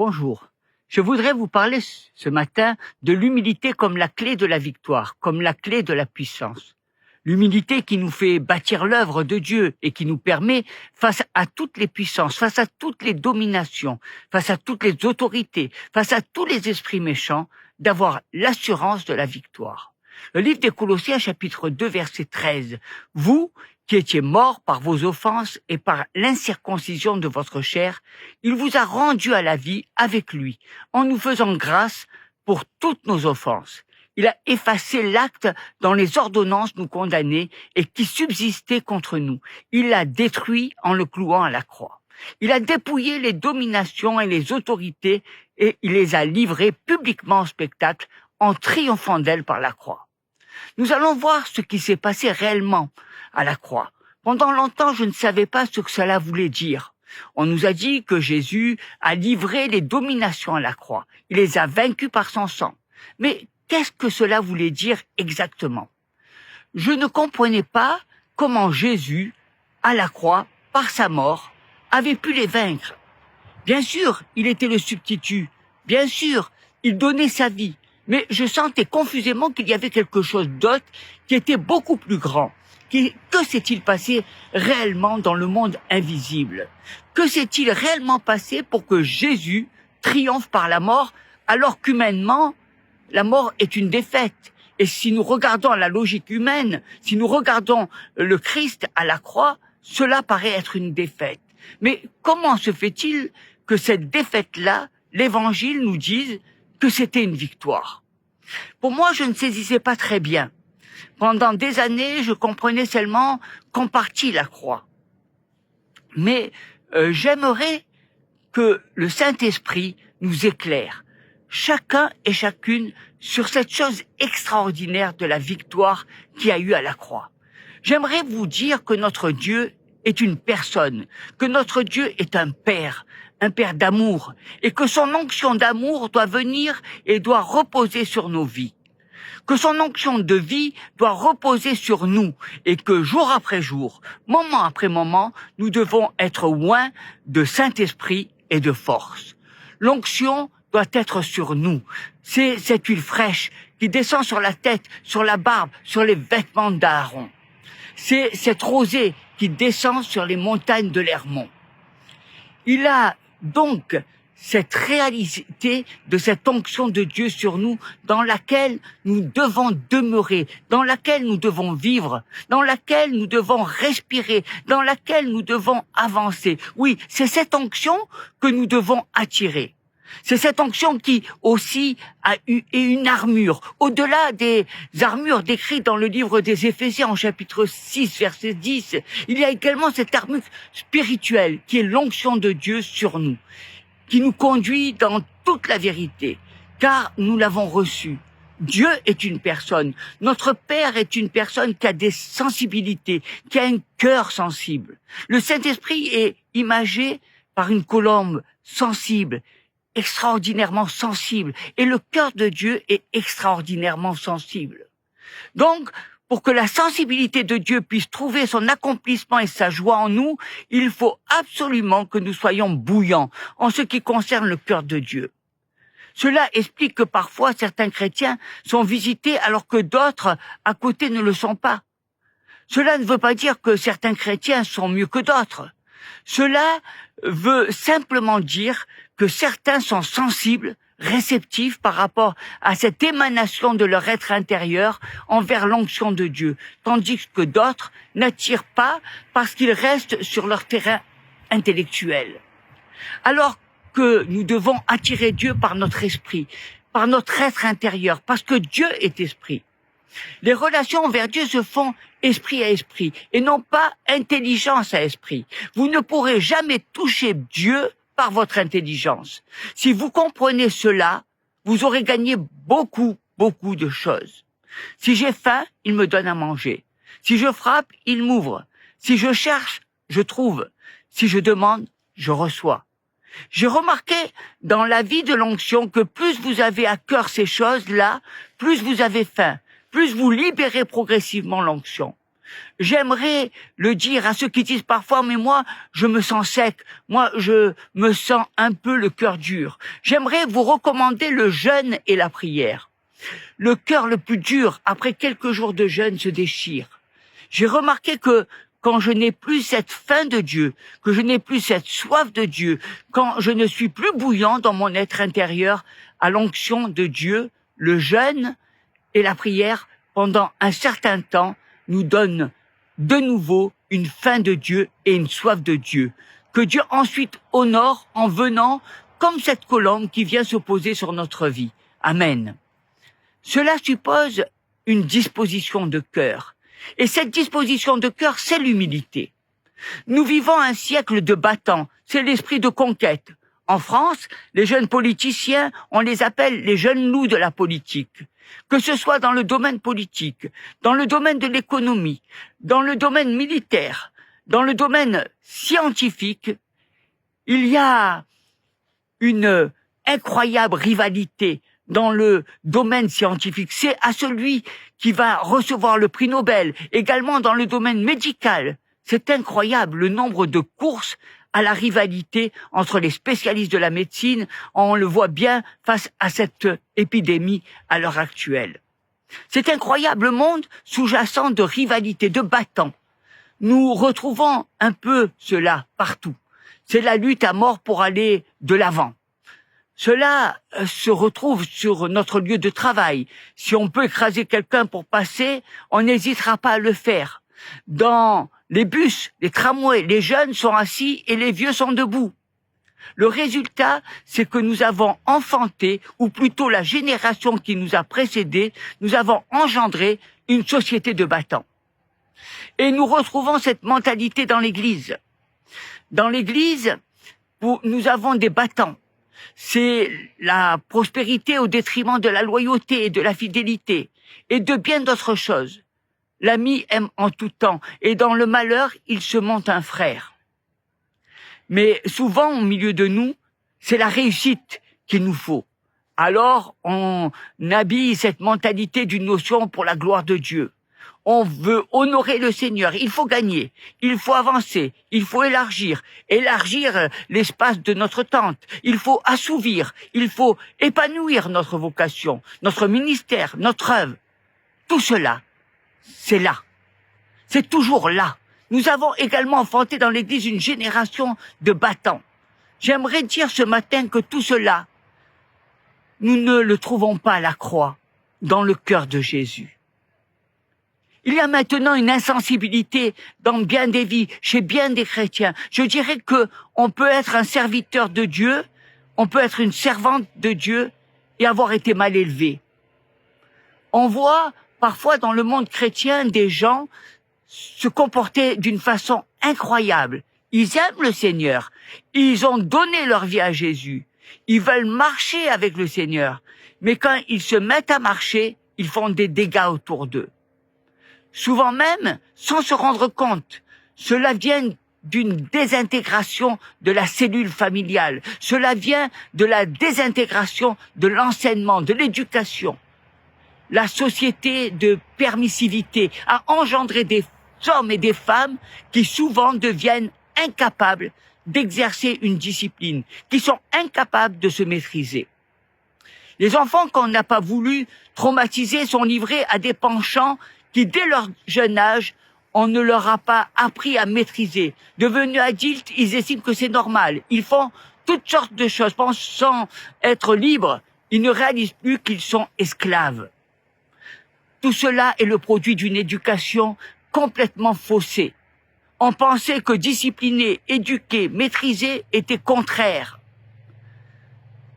Bonjour. Je voudrais vous parler ce matin de l'humilité comme la clé de la victoire, comme la clé de la puissance. L'humilité qui nous fait bâtir l'œuvre de Dieu et qui nous permet, face à toutes les puissances, face à toutes les dominations, face à toutes les autorités, face à tous les esprits méchants, d'avoir l'assurance de la victoire. Le livre des Colossiens, chapitre 2, verset 13. Vous, qui étiez morts par vos offenses et par l'incirconcision de votre chair, il vous a rendus à la vie avec lui, en nous faisant grâce pour toutes nos offenses. Il a effacé l'acte dont les ordonnances nous condamnaient et qui subsistait contre nous. Il l'a détruit en le clouant à la croix. Il a dépouillé les dominations et les autorités et il les a livrées publiquement au spectacle en triomphant d'elles par la croix. Nous allons voir ce qui s'est passé réellement à la croix. Pendant longtemps, je ne savais pas ce que cela voulait dire. On nous a dit que Jésus a livré les dominations à la croix. Il les a vaincues par son sang. Mais qu'est-ce que cela voulait dire exactement? Je ne comprenais pas comment Jésus, à la croix, par sa mort, avait pu les vaincre. Bien sûr, il était le substitut. Bien sûr, il donnait sa vie. Mais je sentais confusément qu'il y avait quelque chose d'autre qui était beaucoup plus grand. Que s'est-il passé réellement dans le monde invisible? Que s'est-il réellement passé pour que Jésus triomphe par la mort alors qu'humainement, la mort est une défaite? Et si nous regardons la logique humaine, si nous regardons le Christ à la croix, cela paraît être une défaite. Mais comment se fait-il que cette défaite-là, l'Évangile nous dise que c'était une victoire? Pour moi, je ne saisissais pas très bien. Pendant des années, je comprenais seulement qu'en partie la croix. Mais j'aimerais que le Saint-Esprit nous éclaire, chacun et chacune, sur cette chose extraordinaire de la victoire qu'il y a eu à la croix. J'aimerais vous dire que notre Dieu est une personne, que notre Dieu est un Père d'amour, et que son onction d'amour doit venir et doit reposer sur nos vies. Que son onction de vie doit reposer sur nous et que jour après jour, moment après moment, nous devons être oints de Saint-Esprit et de force. L'onction doit être sur nous. C'est cette huile fraîche qui descend sur la tête, sur la barbe, sur les vêtements d'Aaron. C'est cette rosée qui descend sur les montagnes de l'Hermon. Il a donc cette réalité de cette onction de Dieu sur nous, dans laquelle nous devons demeurer, dans laquelle nous devons vivre, dans laquelle nous devons respirer, dans laquelle nous devons avancer. Oui, c'est cette onction que nous devons attirer. C'est cette onction qui aussi a eu une armure. Au-delà des armures décrites dans le livre des Éphésiens en chapitre 6, verset 10, il y a également cette armure spirituelle qui est l'onction de Dieu sur nous, qui nous conduit dans toute la vérité, car nous l'avons reçu. Dieu est une personne. Notre Père est une personne qui a des sensibilités, qui a un cœur sensible. Le Saint-Esprit est imagé par une colombe sensible, extraordinairement sensible, et le cœur de Dieu est extraordinairement sensible. Donc, pour que la sensibilité de Dieu puisse trouver son accomplissement et sa joie en nous, il faut absolument que nous soyons bouillants en ce qui concerne le cœur de Dieu. Cela explique que parfois certains chrétiens sont visités alors que d'autres à côté ne le sont pas. Cela ne veut pas dire que certains chrétiens sont mieux que d'autres. Cela veut simplement dire que certains sont sensibles, réceptifs par rapport à cette émanation de leur être intérieur envers l'onction de Dieu, tandis que d'autres n'attirent pas parce qu'ils restent sur leur terrain intellectuel. Alors que nous devons attirer Dieu par notre esprit, par notre être intérieur, parce que Dieu est esprit. Les relations envers Dieu se font esprit à esprit et non pas intelligence à esprit. Vous ne pourrez jamais toucher Dieu par votre intelligence. Si vous comprenez cela, vous aurez gagné beaucoup de choses. Si j'ai faim, il me donne à manger. Si je frappe, il m'ouvre. Si je cherche, je trouve. Si je demande, je reçois. J'ai remarqué dans la vie de l'onction que plus vous avez à cœur ces choses-là, plus vous avez faim, plus vous libérez progressivement l'onction. J'aimerais le dire à ceux qui disent parfois, mais moi, je me sens sec, moi, je me sens un peu le cœur dur. J'aimerais vous recommander le jeûne et la prière. Le cœur le plus dur, après quelques jours de jeûne, se déchire. J'ai remarqué que quand je n'ai plus cette faim de Dieu, que je n'ai plus cette soif de Dieu, quand je ne suis plus bouillant dans mon être intérieur à l'onction de Dieu, le jeûne et la prière, pendant un certain temps, nous donnent de nouveau une faim de Dieu et une soif de Dieu, que Dieu ensuite honore en venant comme cette colombe qui vient se poser sur notre vie. Amen. Cela suppose une disposition de cœur. Et cette disposition de cœur, c'est l'humilité. Nous vivons un siècle de battants, c'est l'esprit de conquête. En France, les jeunes politiciens, on les appelle les jeunes loups de la politique. Que ce soit dans le domaine politique, dans le domaine de l'économie, dans le domaine militaire, dans le domaine scientifique, il y a une incroyable rivalité dans le domaine scientifique. C'est à celui qui va recevoir le prix Nobel, également dans le domaine médical. C'est incroyable le nombre de courses à la rivalité entre les spécialistes de la médecine. On le voit bien face à cette épidémie à l'heure actuelle. C'est incroyable le monde sous-jacent de rivalité, de battants. Nous retrouvons un peu cela partout. C'est la lutte à mort pour aller de l'avant. Cela se retrouve sur notre lieu de travail. Si on peut écraser quelqu'un pour passer, on n'hésitera pas à le faire. Dans les bus, les tramways, les jeunes sont assis et les vieux sont debout. Le résultat, c'est que nous avons enfanté, ou plutôt la génération qui nous a précédés, nous avons engendré une société de battants. Et nous retrouvons cette mentalité dans l'Église. Dans l'Église, nous avons des battants. C'est la prospérité au détriment de la loyauté et de la fidélité, et de bien d'autres choses. L'ami aime en tout temps, et dans le malheur, il se montre un frère. Mais souvent, au milieu de nous, c'est la réussite qu'il nous faut. Alors, on habille cette mentalité d'une notion pour la gloire de Dieu. On veut honorer le Seigneur, il faut gagner, il faut avancer, il faut élargir l'espace de notre tente, il faut assouvir, il faut épanouir notre vocation, notre ministère, notre œuvre. Tout cela, c'est là. C'est toujours là. Nous avons également enfanté dans l'Église une génération de battants. J'aimerais dire ce matin que tout cela, nous ne le trouvons pas à la croix, dans le cœur de Jésus. Il y a maintenant une insensibilité dans bien des vies, chez bien des chrétiens. Je dirais que on peut être un serviteur de Dieu, on peut être une servante de Dieu et avoir été mal élevé. On voit parfois dans le monde chrétien des gens se comporter d'une façon incroyable. Ils aiment le Seigneur, ils ont donné leur vie à Jésus, ils veulent marcher avec le Seigneur, mais quand ils se mettent à marcher, ils font des dégâts autour d'eux. Souvent même, sans se rendre compte, cela vient d'une désintégration de la cellule familiale. Cela vient de la désintégration de l'enseignement, de l'éducation. La société de permissivité a engendré des hommes et des femmes qui souvent deviennent incapables d'exercer une discipline, qui sont incapables de se maîtriser. Les enfants qu'on n'a pas voulu traumatiser sont livrés à des penchants qui, dès leur jeune âge, on ne leur a pas appris à maîtriser. Devenus adultes, ils estiment que c'est normal. Ils font toutes sortes de choses. Pensant être libres, ils ne réalisent plus qu'ils sont esclaves. Tout cela est le produit d'une éducation complètement faussée. On pensait que discipliner, éduquer, maîtriser était contraire.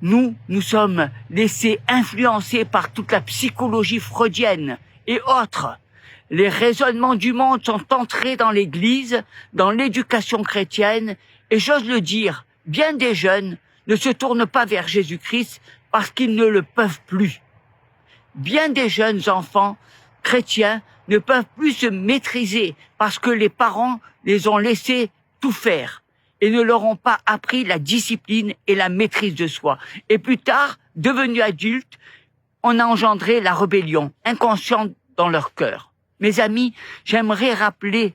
Nous sommes laissés influencer par toute la psychologie freudienne et autres. Les raisonnements du monde sont entrés dans l'Église, dans l'éducation chrétienne, et j'ose le dire, bien des jeunes ne se tournent pas vers Jésus-Christ parce qu'ils ne le peuvent plus. Bien des jeunes enfants chrétiens ne peuvent plus se maîtriser parce que les parents les ont laissés tout faire et ne leur ont pas appris la discipline et la maîtrise de soi. Et plus tard, devenus adultes, on a engendré la rébellion inconsciente dans leur cœur. Mes amis, j'aimerais rappeler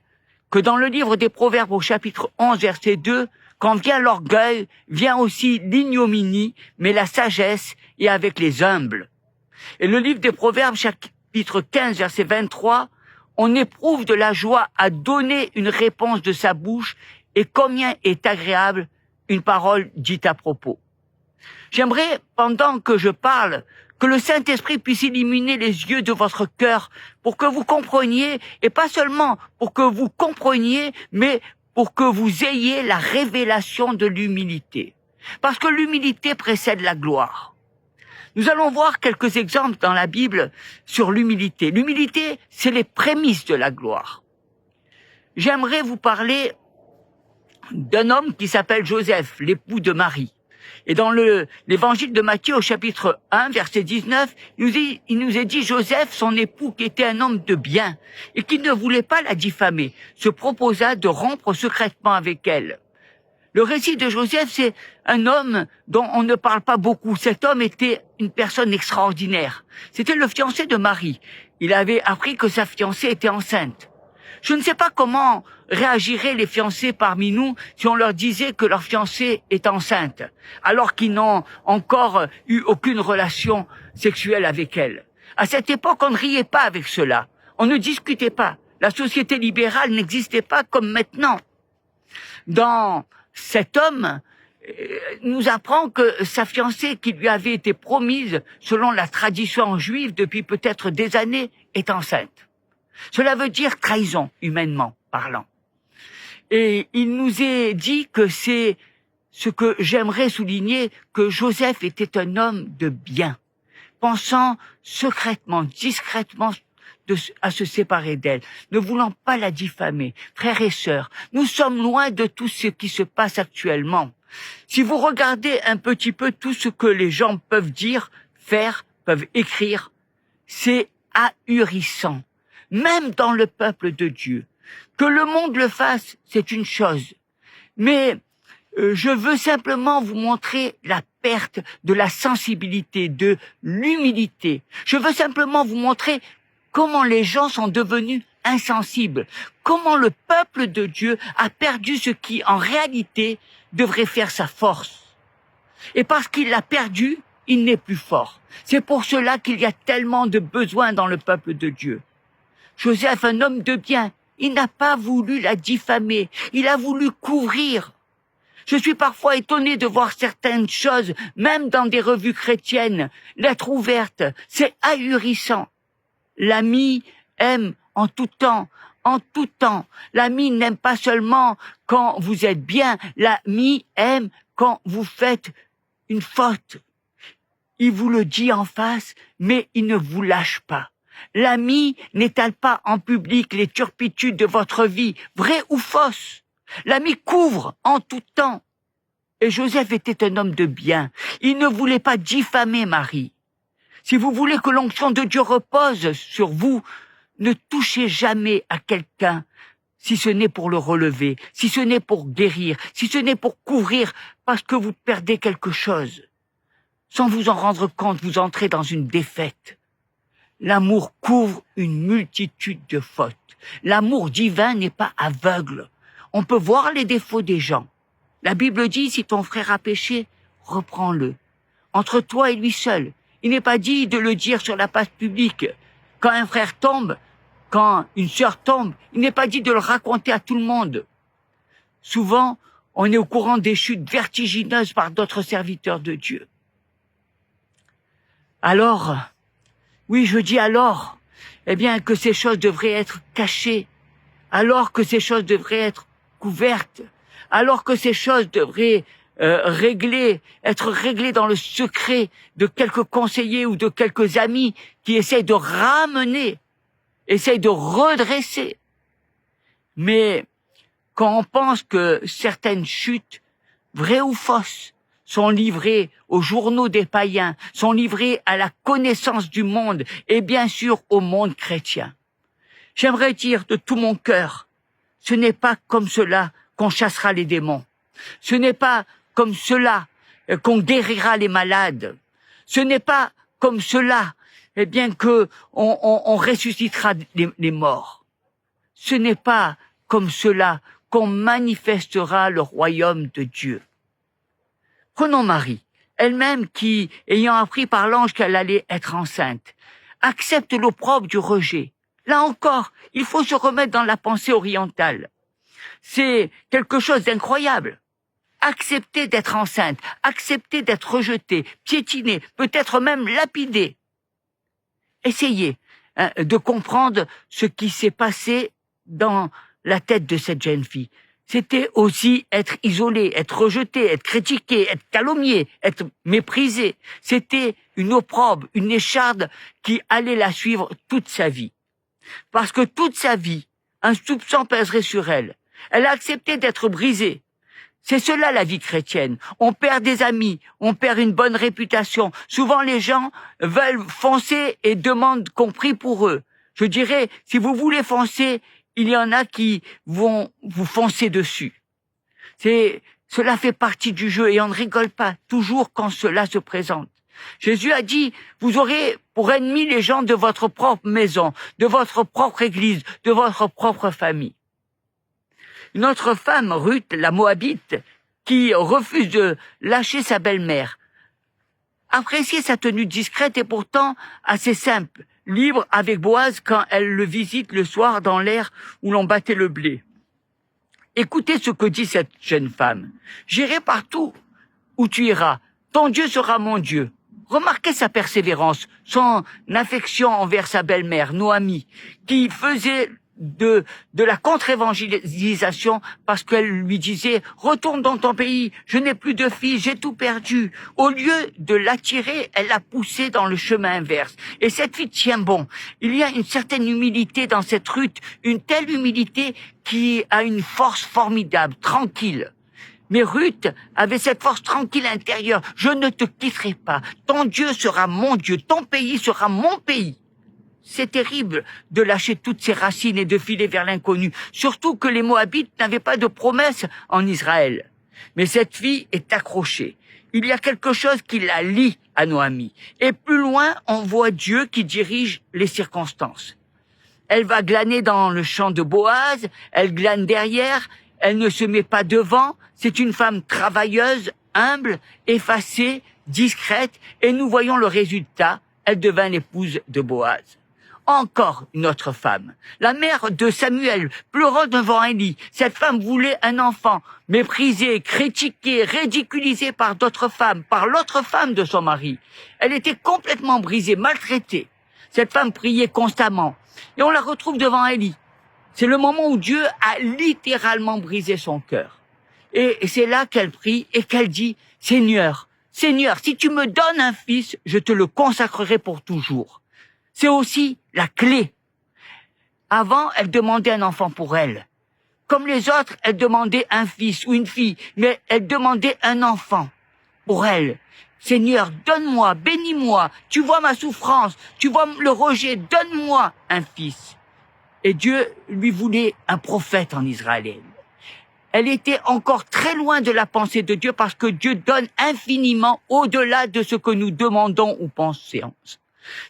que dans le livre des Proverbes au chapitre 11, verset 2, quand vient l'orgueil, vient aussi l'ignominie, mais la sagesse est avec les humbles. Et le livre des Proverbes, chapitre 15, verset 23, on éprouve de la joie à donner une réponse de sa bouche, et combien est agréable une parole dite à propos. J'aimerais, pendant que je parle, que le Saint-Esprit puisse illuminer les yeux de votre cœur pour que vous compreniez, et pas seulement pour que vous compreniez, mais pour que vous ayez la révélation de l'humilité. Parce que l'humilité précède la gloire. Nous allons voir quelques exemples dans la Bible sur l'humilité. L'humilité, c'est les prémices de la gloire. J'aimerais vous parler d'un homme qui s'appelle Joseph, l'époux de Marie. Et dans l'évangile de Matthieu au chapitre 1, verset 19, il nous est dit Joseph, son époux, qui était un homme de bien et qui ne voulait pas la diffamer, se proposa de rompre secrètement avec elle. Le récit de Joseph, c'est un homme dont on ne parle pas beaucoup. Cet homme était une personne extraordinaire. C'était le fiancé de Marie. Il avait appris que sa fiancée était enceinte. Je ne sais pas comment réagiraient les fiancés parmi nous si on leur disait que leur fiancée est enceinte, alors qu'ils n'ont encore eu aucune relation sexuelle avec elle. À cette époque, on ne riait pas avec cela. On ne discutait pas. La société libérale n'existait pas comme maintenant. Dans cet homme, nous apprend que sa fiancée, qui lui avait été promise selon la tradition juive depuis peut-être des années, est enceinte. Cela veut dire trahison, humainement parlant. Et il nous est dit que c'est ce que j'aimerais souligner, que Joseph était un homme de bien, pensant secrètement, discrètement à se séparer d'elle, ne voulant pas la diffamer. Frères et sœurs, nous sommes loin de tout ce qui se passe actuellement. Si vous regardez un petit peu tout ce que les gens peuvent dire, faire, peuvent écrire, c'est ahurissant. Même dans le peuple de Dieu. Que le monde le fasse, c'est une chose. Mais je veux simplement vous montrer la perte de la sensibilité, de l'humilité. Je veux simplement vous montrer comment les gens sont devenus insensibles, comment le peuple de Dieu a perdu ce qui, en réalité, devrait faire sa force. Et parce qu'il l'a perdu, il n'est plus fort. C'est pour cela qu'il y a tellement de besoins dans le peuple de Dieu. Joseph, un homme de bien, il n'a pas voulu la diffamer, il a voulu couvrir. Je suis parfois étonné de voir certaines choses, même dans des revues chrétiennes, lettres ouvertes, c'est ahurissant. L'ami aime en tout temps, en tout temps. L'ami n'aime pas seulement quand vous êtes bien, l'ami aime quand vous faites une faute. Il vous le dit en face, mais il ne vous lâche pas. L'ami n'étale pas en public les turpitudes de votre vie, vraies ou fausses. L'ami couvre en tout temps. Et Joseph était un homme de bien. Il ne voulait pas diffamer Marie. Si vous voulez que l'onction de Dieu repose sur vous, ne touchez jamais à quelqu'un si ce n'est pour le relever, si ce n'est pour guérir, si ce n'est pour couvrir parce que vous perdez quelque chose. Sans vous en rendre compte, vous entrez dans une défaite. L'amour couvre une multitude de fautes. L'amour divin n'est pas aveugle. On peut voir les défauts des gens. La Bible dit, si ton frère a péché, reprends-le. Entre toi et lui seul. Il n'est pas dit de le dire sur la place publique. Quand un frère tombe, quand une sœur tombe, il n'est pas dit de le raconter à tout le monde. Souvent, on est au courant des chutes vertigineuses par d'autres serviteurs de Dieu. Alors, oui, je dis alors, eh bien que ces choses devraient être cachées, alors que ces choses devraient être couvertes, alors que ces choses devraient être réglées dans le secret de quelques conseillers ou de quelques amis qui essayent de ramener, essayent de redresser. Mais quand on pense que certaines chutes, vraies ou fausses, sont livrés aux journaux des païens, sont livrés à la connaissance du monde et bien sûr au monde chrétien. J'aimerais dire de tout mon cœur, ce n'est pas comme cela qu'on chassera les démons. Ce n'est pas comme cela qu'on guérira les malades. Ce n'est pas comme cela eh bien que on ressuscitera les morts. Ce n'est pas comme cela qu'on manifestera le royaume de Dieu. Prenons Marie, elle-même qui, ayant appris par l'ange qu'elle allait être enceinte, accepte l'opprobre du rejet. Là encore, il faut se remettre dans la pensée orientale. C'est quelque chose d'incroyable. Accepter d'être enceinte, accepter d'être rejetée, piétinée, peut-être même lapidée. Essayez de comprendre ce qui s'est passé dans la tête de cette jeune fille. C'était aussi être isolée, être rejetée, être critiquée, être calomniée, être méprisée. C'était une opprobre, une écharde qui allait la suivre toute sa vie. Parce que toute sa vie, un soupçon pèserait sur elle. Elle a accepté d'être brisée. C'est cela la vie chrétienne. On perd des amis, on perd une bonne réputation. Souvent les gens veulent foncer et demandent qu'on prie pour eux. Je dirais, si vous voulez foncer, il y en a qui vont vous foncer dessus. Cela fait partie du jeu et on ne rigole pas toujours quand cela se présente. Jésus a dit, vous aurez pour ennemis les gens de votre propre maison, de votre propre église, de votre propre famille. Une autre femme, Ruth, la Moabite, qui refuse de lâcher sa belle-mère, appréciait sa tenue discrète et pourtant assez simple, libre avec Boaz quand elle le visite le soir dans l'air où l'on battait le blé. Écoutez ce que dit cette jeune femme. « J'irai partout où tu iras, ton Dieu sera mon Dieu. » Remarquez sa persévérance, son affection envers sa belle-mère, Noémie, qui faisait de la contre-évangélisation parce qu'elle lui disait « Retourne dans ton pays, je n'ai plus de fils, j'ai tout perdu. » Au lieu de l'attirer, elle l'a poussée dans le chemin inverse. Et cette fille tient bon. Il y a une certaine humilité dans cette Ruth, une telle humilité qui a une force formidable, tranquille. Mais Ruth avait cette force tranquille intérieure. « Je ne te quitterai pas. Ton Dieu sera mon Dieu. Ton pays sera mon pays. » C'est terrible de lâcher toutes ses racines et de filer vers l'inconnu. Surtout que les Moabites n'avaient pas de promesse en Israël. Mais cette fille est accrochée. Il y a quelque chose qui la lie à Noémie. Et plus loin, on voit Dieu qui dirige les circonstances. Elle va glaner dans le champ de Boaz, elle glane derrière, elle ne se met pas devant. C'est une femme travailleuse, humble, effacée, discrète, et nous voyons le résultat. Elle devint l'épouse de Boaz. Encore une autre femme, la mère de Samuel, pleurant devant Élie. Cette femme voulait un enfant, méprisée, critiquée, ridiculisée par d'autres femmes, par l'autre femme de son mari. Elle était complètement brisée, maltraitée. Cette femme priait constamment. Et on la retrouve devant Élie. C'est le moment où Dieu a littéralement brisé son cœur. Et c'est là qu'elle prie et qu'elle dit, « Seigneur, Seigneur, si tu me donnes un fils, je te le consacrerai pour toujours. » C'est aussi la clé. Avant, elle demandait un enfant pour elle. Comme les autres, elle demandait un fils ou une fille, mais elle demandait un enfant pour elle. Seigneur, donne-moi, bénis-moi, tu vois ma souffrance, tu vois le rejet, donne-moi un fils. Et Dieu lui voulait un prophète en Israël. Elle était encore très loin de la pensée de Dieu parce que Dieu donne infiniment au-delà de ce que nous demandons ou pensons.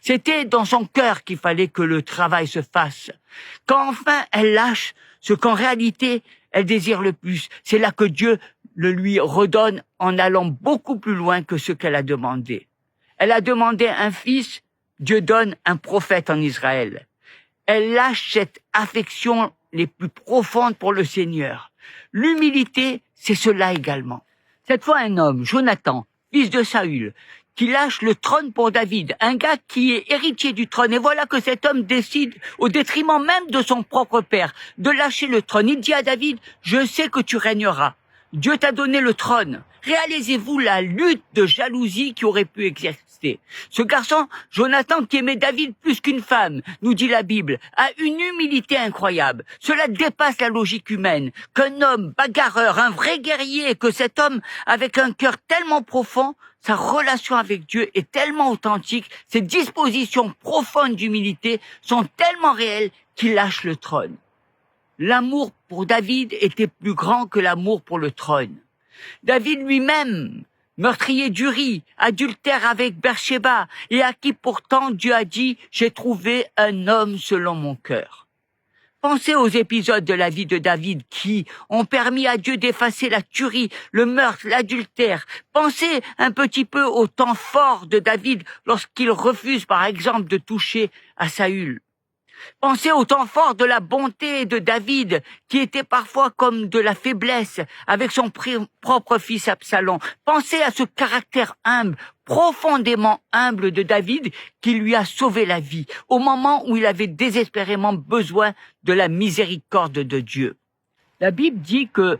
C'était dans son cœur qu'il fallait que le travail se fasse. Quand enfin elle lâche ce qu'en réalité elle désire le plus, c'est là que Dieu le lui redonne en allant beaucoup plus loin que ce qu'elle a demandé. Elle a demandé un fils, Dieu donne un prophète en Israël. Elle lâche cette affection les plus profondes pour le Seigneur. L'humilité, c'est cela également. Cette fois, un homme, Jonathan, fils de Saül, qui lâche le trône pour David, un gars qui est héritier du trône. Et voilà que cet homme décide, au détriment même de son propre père, de lâcher le trône. Il dit à David, « Je sais que tu régneras. Dieu t'a donné le trône. » Réalisez-vous la lutte de jalousie qui aurait pu exister. Ce garçon, Jonathan, qui aimait David plus qu'une femme, nous dit la Bible, a une humilité incroyable. Cela dépasse la logique humaine. Qu'un homme bagarreur, un vrai guerrier, que cet homme, avec un cœur tellement profond, sa relation avec Dieu est tellement authentique, ses dispositions profondes d'humilité sont tellement réelles qu'il lâche le trône. L'amour pour David était plus grand que l'amour pour le trône. David lui-même meurtrier d'Uri, adultère avec Bersheba, et à qui pourtant Dieu a dit « J'ai trouvé un homme selon mon cœur ». Pensez aux épisodes de la vie de David qui ont permis à Dieu d'effacer la tuerie, le meurtre, l'adultère. Pensez un petit peu au temps fort de David lorsqu'il refuse par exemple de toucher à Saül. Pensez au temps fort de la bonté de David, qui était parfois comme de la faiblesse avec son propre fils Absalom. Pensez à ce caractère humble, profondément humble de David, qui lui a sauvé la vie, au moment où il avait désespérément besoin de la miséricorde de Dieu. La Bible dit que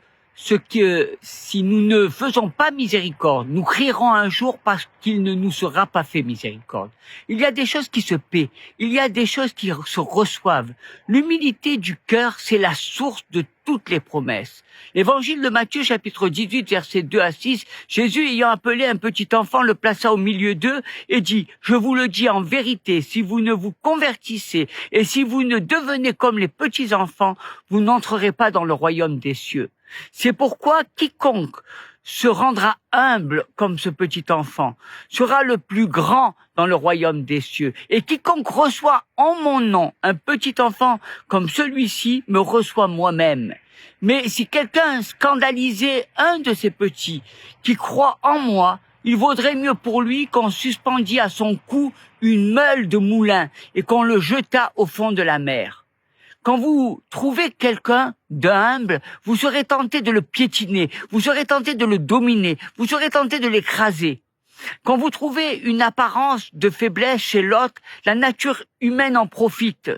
si nous ne faisons pas miséricorde, nous crierons un jour parce qu'il ne nous sera pas fait miséricorde. Il y a des choses qui se paient, il y a des choses qui se reçoivent. L'humilité du cœur, c'est la source de toutes les promesses. L'évangile de Matthieu, chapitre 18, versets 2 à 6, Jésus ayant appelé un petit enfant, le plaça au milieu d'eux et dit « Je vous le dis en vérité, si vous ne vous convertissez et si vous ne devenez comme les petits enfants, vous n'entrerez pas dans le royaume des cieux. » C'est pourquoi quiconque se rendra humble comme ce petit enfant sera le plus grand dans le royaume des cieux. Et quiconque reçoit en mon nom un petit enfant comme celui-ci me reçoit moi-même. Mais si quelqu'un scandalisait un de ces petits qui croit en moi, il vaudrait mieux pour lui qu'on suspendît à son cou une meule de moulin et qu'on le jetât au fond de la mer. Quand vous trouvez quelqu'un d'humble, vous serez tenté de le piétiner, vous serez tenté de le dominer, vous serez tenté de l'écraser. Quand vous trouvez une apparence de faiblesse chez l'autre, la nature humaine en profite.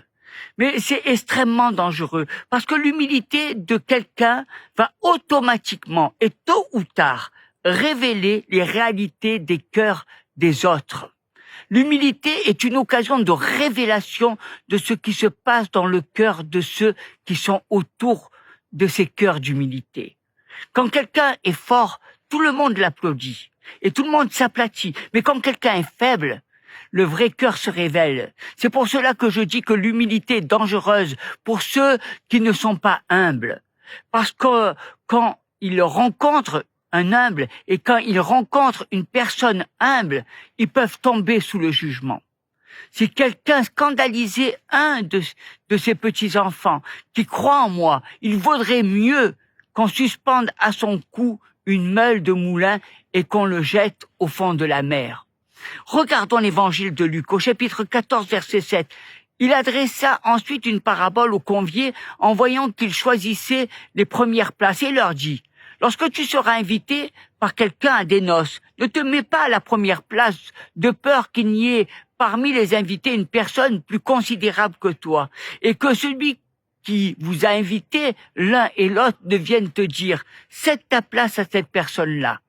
Mais c'est extrêmement dangereux, parce que l'humilité de quelqu'un va automatiquement et tôt ou tard révéler les réalités des cœurs des autres. L'humilité est une occasion de révélation de ce qui se passe dans le cœur de ceux qui sont autour de ces cœurs d'humilité. Quand quelqu'un est fort, tout le monde l'applaudit et tout le monde s'aplatit. Mais quand quelqu'un est faible, le vrai cœur se révèle. C'est pour cela que je dis que l'humilité est dangereuse pour ceux qui ne sont pas humbles. Parce que quand ils rencontrent un humble, et quand ils rencontrent une personne humble, ils peuvent tomber sous le jugement. Si quelqu'un scandalisait un de ces petits-enfants qui croient en moi, il vaudrait mieux qu'on suspende à son cou une meule de moulin et qu'on le jette au fond de la mer. Regardons l'évangile de Luc, au chapitre 14, verset 7. Il adressa ensuite une parabole aux conviés en voyant qu'ils choisissaient les premières places et leur dit « Lorsque tu seras invité par quelqu'un à des noces, ne te mets pas à la première place de peur qu'il n'y ait parmi les invités une personne plus considérable que toi et que celui qui vous a invité, l'un et l'autre, ne vienne te dire « cède ta place à cette personne-là ».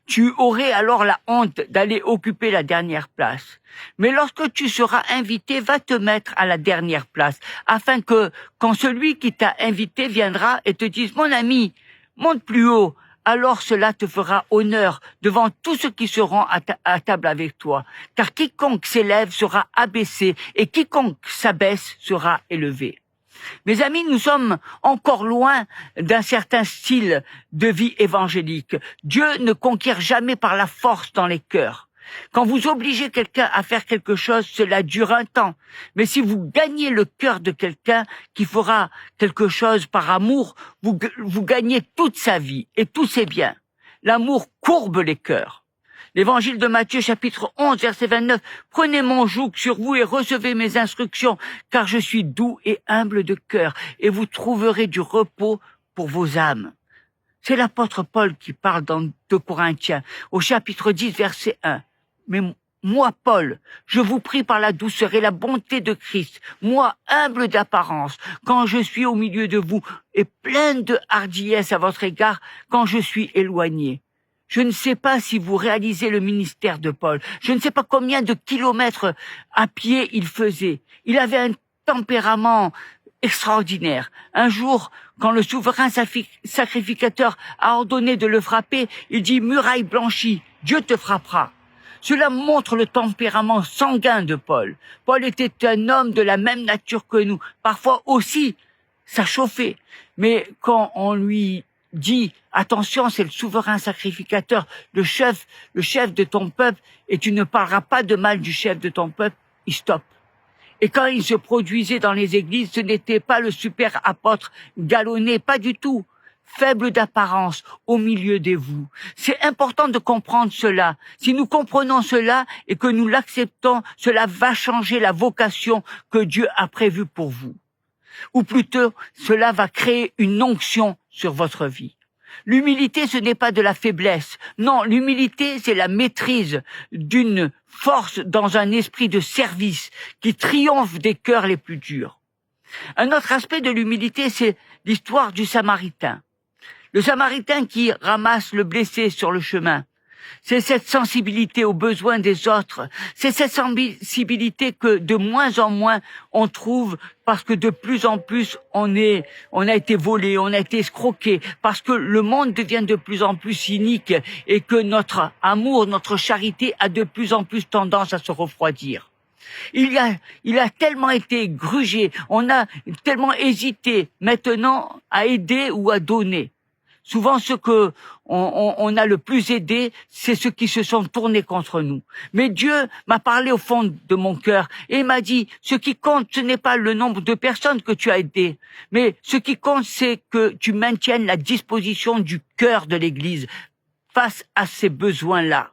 Tu aurais alors la honte d'aller occuper la dernière place. Mais lorsque tu seras invité, va te mettre à la dernière place, afin que, quand celui qui t'a invité viendra et te dise « Mon ami, monte plus haut », alors cela te fera honneur devant tous ceux qui seront à table avec toi. Car quiconque s'élève sera abaissé, et quiconque s'abaisse sera élevé. Mes amis, nous sommes encore loin d'un certain style de vie évangélique. Dieu ne conquiert jamais par la force dans les cœurs. Quand vous obligez quelqu'un à faire quelque chose, cela dure un temps. Mais si vous gagnez le cœur de quelqu'un qui fera quelque chose par amour, vous gagnez toute sa vie et tous ses biens. L'amour courbe les cœurs. L'évangile de Matthieu, chapitre 11, verset 29. « Prenez mon joug sur vous et recevez mes instructions, car je suis doux et humble de cœur, et vous trouverez du repos pour vos âmes. » C'est l'apôtre Paul qui parle dans 2 Corinthiens, au chapitre 10, verset 1. « Mais moi, Paul, je vous prie par la douceur et la bonté de Christ, moi, humble d'apparence, quand je suis au milieu de vous, et plein de hardiesse à votre égard, quand je suis éloigné. » Je ne sais pas si vous réalisez le ministère de Paul. Je ne sais pas combien de kilomètres à pied il faisait. Il avait un tempérament extraordinaire. Un jour, quand le souverain sacrificateur a ordonné de le frapper, il dit « Muraille blanchie, Dieu te frappera ». Cela montre le tempérament sanguin de Paul. Paul était un homme de la même nature que nous. Parfois aussi, ça chauffait. Mais quand on lui dit, attention, c'est le souverain sacrificateur, le chef de ton peuple, et tu ne parleras pas de mal du chef de ton peuple, il stoppe. Et quand il se produisait dans les églises, ce n'était pas le super apôtre galonné, pas du tout, faible d'apparence au milieu de vous. C'est important de comprendre cela. Si nous comprenons cela et que nous l'acceptons, cela va changer la vocation que Dieu a prévue pour vous. Ou plutôt, cela va créer une onction sur votre vie. L'humilité, ce n'est pas de la faiblesse. Non, l'humilité, c'est la maîtrise d'une force dans un esprit de service qui triomphe des cœurs les plus durs. Un autre aspect de l'humilité, c'est l'histoire du Samaritain. Le Samaritain qui ramasse le blessé sur le chemin. C'est cette sensibilité aux besoins des autres. C'est cette sensibilité que de moins en moins on trouve parce que de plus en plus on a été volé, on a été escroqué, parce que le monde devient de plus en plus cynique et que notre amour, notre charité a de plus en plus tendance à se refroidir. Il a tellement été grugé, on a tellement hésité maintenant à aider ou à donner. Souvent, ce que on a le plus aidé, c'est ceux qui se sont tournés contre nous. Mais Dieu m'a parlé au fond de mon cœur et m'a dit, ce qui compte, ce n'est pas le nombre de personnes que tu as aidées, mais ce qui compte, c'est que tu maintiennes la disposition du cœur de l'Église face à ces besoins-là.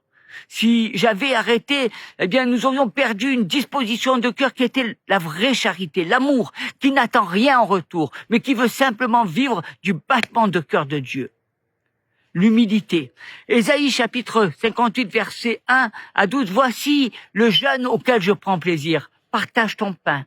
Si j'avais arrêté, eh bien, nous aurions perdu une disposition de cœur qui était la vraie charité, l'amour, qui n'attend rien en retour, mais qui veut simplement vivre du battement de cœur de Dieu. L'humilité. Ésaïe chapitre 58 verset 1 à 12. Voici le jeûne auquel je prends plaisir. Partage ton pain.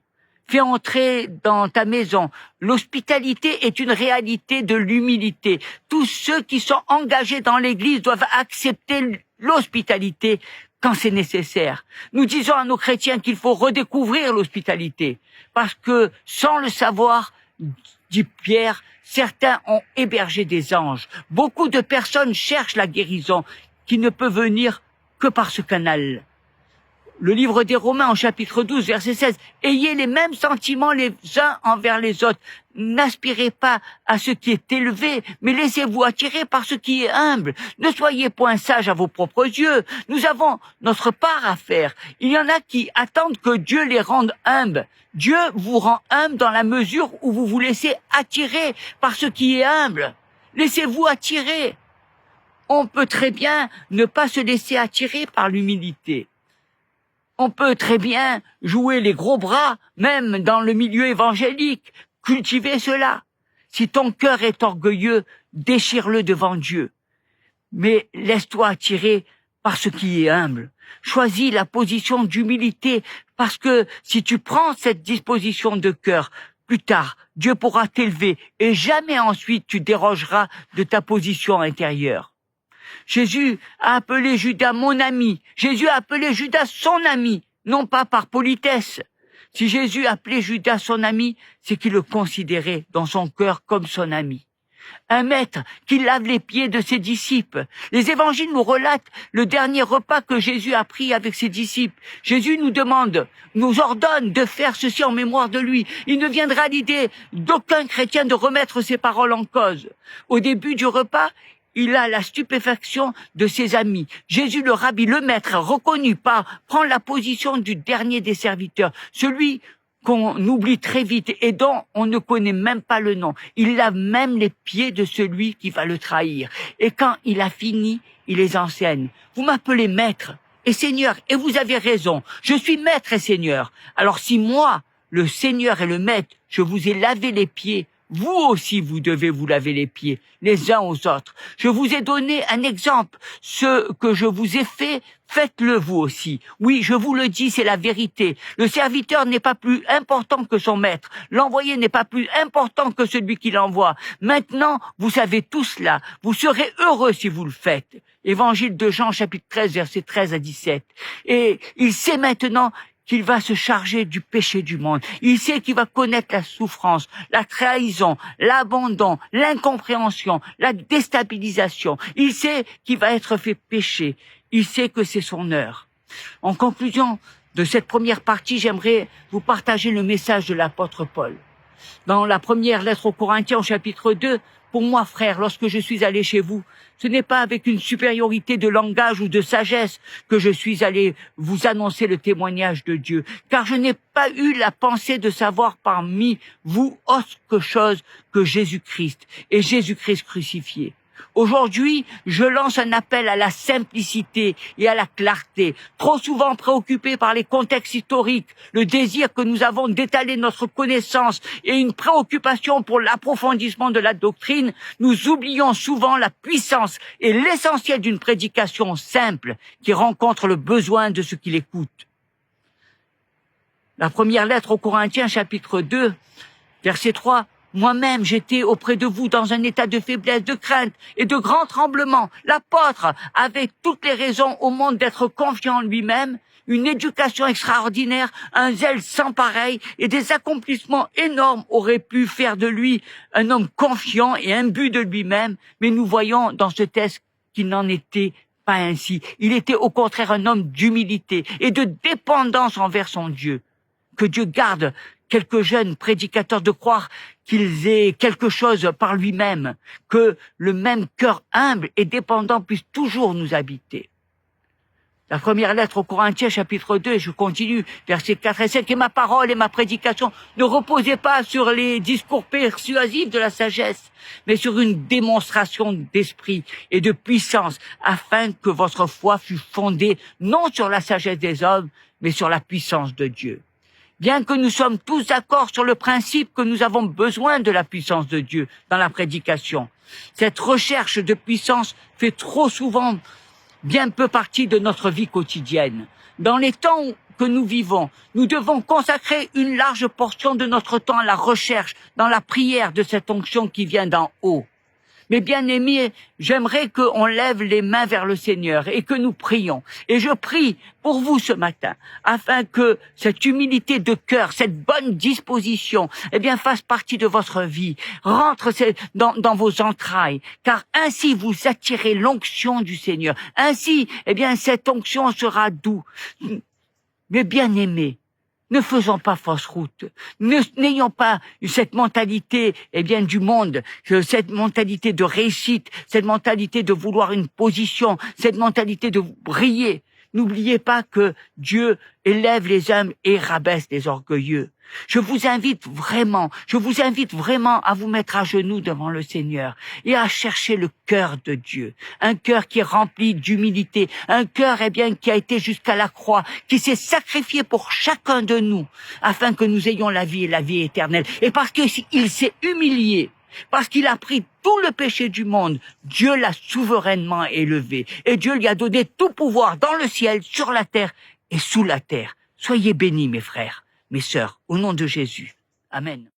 Fais entrer dans ta maison. L'hospitalité est une réalité de l'humilité. Tous ceux qui sont engagés dans l'Église doivent accepter l'hospitalité quand c'est nécessaire. Nous disons à nos chrétiens qu'il faut redécouvrir l'hospitalité, parce que sans le savoir, dit Pierre, certains ont hébergé des anges. Beaucoup de personnes cherchent la guérison qui ne peut venir que par ce canal. Le livre des Romains, en chapitre 12, verset 16, « Ayez les mêmes sentiments les uns envers les autres. N'aspirez pas à ce qui est élevé, mais laissez-vous attirer par ce qui est humble. Ne soyez point sages à vos propres yeux. Nous avons notre part à faire. Il y en a qui attendent que Dieu les rende humbles. Dieu vous rend humble dans la mesure où vous vous laissez attirer par ce qui est humble. Laissez-vous attirer. On peut très bien ne pas se laisser attirer par l'humilité. On peut très bien jouer les gros bras, même dans le milieu évangélique. Cultiver cela. Si ton cœur est orgueilleux, déchire-le devant Dieu. Mais laisse-toi attirer par ce qui est humble. Choisis la position d'humilité, parce que si tu prends cette disposition de cœur, plus tard, Dieu pourra t'élever et jamais ensuite tu dérogeras de ta position intérieure. Jésus a appelé Judas mon ami. Jésus a appelé Judas son ami, non pas par politesse. Si Jésus appelait Judas son ami, c'est qu'il le considérait dans son cœur comme son ami. Un maître qui lave les pieds de ses disciples. Les évangiles nous relatent le dernier repas que Jésus a pris avec ses disciples. Jésus nous ordonne de faire ceci en mémoire de lui. Il ne viendra à l'idée d'aucun chrétien de remettre ses paroles en cause. Au début du repas, il a la stupéfaction de ses amis. Jésus, le rabbi, le maître, reconnu prend la position du dernier des serviteurs, celui qu'on oublie très vite et dont on ne connaît même pas le nom. Il lave même les pieds de celui qui va le trahir. Et quand il a fini, il les enseigne. Vous m'appelez maître et Seigneur, et vous avez raison. Je suis maître et Seigneur. Alors si moi, le Seigneur et le maître, je vous ai lavé les pieds, vous aussi, vous devez vous laver les pieds, les uns aux autres. Je vous ai donné un exemple. Ce que je vous ai fait, faites-le vous aussi. Oui, je vous le dis, c'est la vérité. Le serviteur n'est pas plus important que son maître. L'envoyé n'est pas plus important que celui qui l'envoie. Maintenant, vous savez tout cela. Vous serez heureux si vous le faites. Évangile de Jean, chapitre 13, versets 13 à 17. Et il sait maintenant qu'il va se charger du péché du monde. Il sait qu'il va connaître la souffrance, la trahison, l'abandon, l'incompréhension, la déstabilisation. Il sait qu'il va être fait pécher. Il sait que c'est son heure. En conclusion de cette première partie, j'aimerais vous partager le message de l'apôtre Paul. dans la première lettre aux Corinthiens au chapitre 2, pour moi, frère, lorsque je suis allé chez vous, ce n'est pas avec une supériorité de langage ou de sagesse que je suis allé vous annoncer le témoignage de Dieu, car je n'ai pas eu la pensée de savoir parmi vous autre chose que Jésus-Christ et Jésus-Christ crucifié. Aujourd'hui, je lance un appel à la simplicité et à la clarté, trop souvent préoccupés par les contextes historiques, le désir que nous avons d'étaler notre connaissance et une préoccupation pour l'approfondissement de la doctrine. Nous oublions souvent la puissance et l'essentiel d'une prédication simple qui rencontre le besoin de ceux qui l'écoutent. La première lettre aux Corinthiens, chapitre 2, verset 3, « Moi-même, j'étais auprès de vous dans un état de faiblesse, de crainte et de grand tremblement. L'apôtre avait toutes les raisons au monde d'être confiant en lui-même, une éducation extraordinaire, un zèle sans pareil et des accomplissements énormes auraient pu faire de lui un homme confiant et imbu de lui-même, mais nous voyons dans ce texte qu'il n'en était pas ainsi. Il était au contraire un homme d'humilité et de dépendance envers son Dieu. Que Dieu garde quelques jeunes prédicateurs de croire qu'ils aient quelque chose par lui-même, que le même cœur humble et dépendant puisse toujours nous habiter. La première lettre aux Corinthiens, chapitre 2, je continue, versets 4 et 5, « Et ma parole et ma prédication ne reposaient pas sur les discours persuasifs de la sagesse, mais sur une démonstration d'esprit et de puissance, afin que votre foi fût fondée non sur la sagesse des hommes, mais sur la puissance de Dieu. » Bien que nous sommes tous d'accord sur le principe que nous avons besoin de la puissance de Dieu dans la prédication, cette recherche de puissance fait trop souvent bien peu partie de notre vie quotidienne. Dans les temps que nous vivons, nous devons consacrer une large portion de notre temps à la recherche, dans la prière de cette onction qui vient d'en haut. Mais bien aimés, j'aimerais qu'on lève les mains vers le Seigneur et que nous prions. Et je prie pour vous ce matin, afin que cette humilité de cœur, cette bonne disposition, fasse partie de votre vie, rentre dans vos entrailles, car ainsi vous attirez l'onction du Seigneur. Ainsi, cette onction sera douce. Mais bien aimés, ne faisons pas fausse route. N'ayons pas cette mentalité, du monde, cette mentalité de réussite, cette mentalité de vouloir une position, cette mentalité de briller. N'oubliez pas que Dieu élève les humbles et rabaisse les orgueilleux. Je vous invite vraiment à vous mettre à genoux devant le Seigneur et à chercher le cœur de Dieu. Un cœur qui est rempli d'humilité, un cœur, qui a été jusqu'à la croix, qui s'est sacrifié pour chacun de nous, afin que nous ayons la vie et la vie éternelle. Et parce qu'il s'est humilié, parce qu'il a pris tout le péché du monde, Dieu l'a souverainement élevé. Et Dieu lui a donné tout pouvoir dans le ciel, sur la terre et sous la terre. Soyez bénis, mes frères, mes sœurs, au nom de Jésus. Amen.